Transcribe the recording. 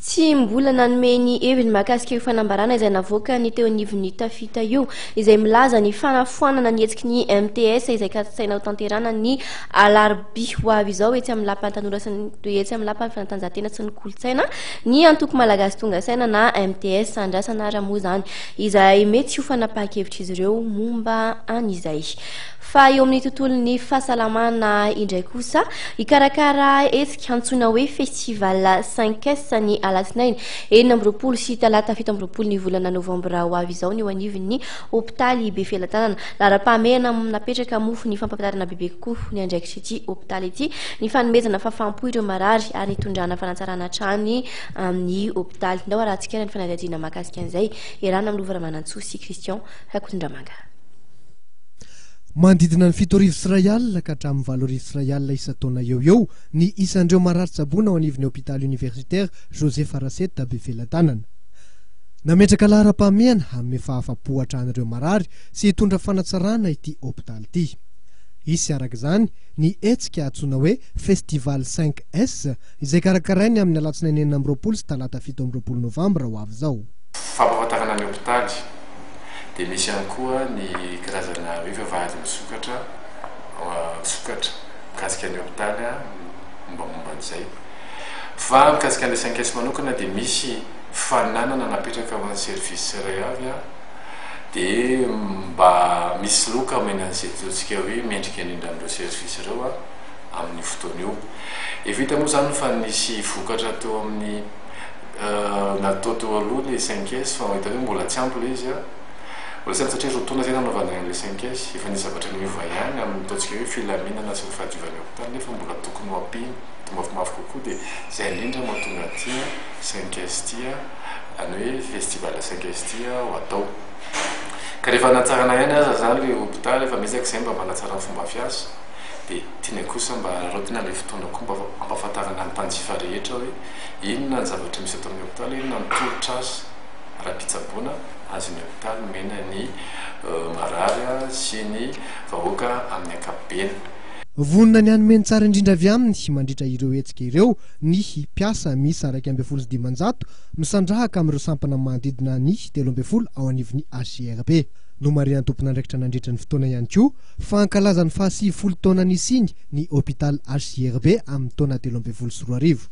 Tsy mbola nanome ny heviny mahakasika io fanambarana izay navoaka ny teo anivon'ny tafita io izay milaza ny fanafoanana ny hetsiky ny MTS izay katsaina ho tanterana ny alarobia ho avy izao etsy amin'ny lapan'ny tanora sy ny etsy amin'ny lapan'ny fanatanjahantena sy ny kolotsaina ny antoko malagasy tonga saina na MTS andrasana raha moa izany izay mety ho fanapahan-kevitra izy ireo momba an'izay. Fa eo amin'ny tontolon'ny fahasalamana indray kosa ikarakara hetsika antsoina hoe festival 5S ny alasinainy 20 sy talata 17 ny volana novambra ho avy izao ny eo anivon'ny hôpitaly Befielatanana. Lara-pahamehana napetraka mofo ny fampahafantarana bebe kokoa ny andraikitra ity hôpitaly ity ny fanomezana fahafaham-po ireo marary ary nitondrana fanatsarana trany amin'ny hôpitaly. Ndao arahantsika ny fanadihadiana mahakasika an'izay erana amin'ny Lovaramanantsoa sy Christian Hakotondramanga. Mandidina ny 7 arivo sy iray alina ka hatramin'ny 4 arivo sy iray alina isa-taona eo ny isandreo marary tsaboana ao anivon'ny hôpitaly universitaire Joseph Araseta Befielatanana. Nametraka lara-pahamehana amin'ny fahafa-po hatrahan'ireo marary sy hitondra fanatsarana ity hôpitaly ity. Isy araka izany ny hetsika antsoina hoe Festival 5S izay karakarainy amin'ny alatsinainy 20 sy talata 17 novambra ho avy izao. Fampahafantarana ny hôpitaly dia misy ihany koa ny karazana hoe vavahady misokatra mikasika ny hôpitaly mombamomba an'izay. Fa mikasika ny 5S manokana dia misy fananana napetraka amin'ny service iray avy dia mba misy loka omena an'izay totsika hoe mendrika indrindra amin'ireo service ireo amin'ny fotoana io. Evita moa izany fa nisy vokatra teo amin'ny natao teo aloha ilay 5S fa mahita hoe mbola tsy ampy ilay izy mbola tsy satria roa taona izay nanaovana an'ilay 5S efa nisy zavatra miova ihany amin'ny ataontsika hoe filaminana sy ny fahadiovan'ny hôpitaly nefa mbola tokony ho ampiny mafimafy kokoa dia izay indrindra mahatonga aty 5S ty any hoe festival 5S ty ho atao. Ka rehefa hanatsarana ihany aza zany ilay hôpitaly efa misy izay mba manatsara ny fomba fiasa dia tiana kosa mba raotina ilay fotoana koa mba ampahafantarana ny mpanjifa rehetra hoe inona ny zavatra misy atao amin'ny hôpitaly, inona ny tolotra azy raha-pitsaboana azon'ny hôpitaly mena ny marary sy ny vahoaka amin'ny ankapobeny. Vonona ny hanomeny tsara indrindra avy aminy mandritra ireo hetsika ireo ny mpiasa misy 120 misandrahaka amin'ireo sampana manodidina ny 30 ao anivon'ny HCRB. No marian'ny tompon'andraikitra nandritra ny fotoana ihany koa fa ankalazany 70 taona nisiny ny hôpitaly HCRB amin'ny taona 13 sy 14.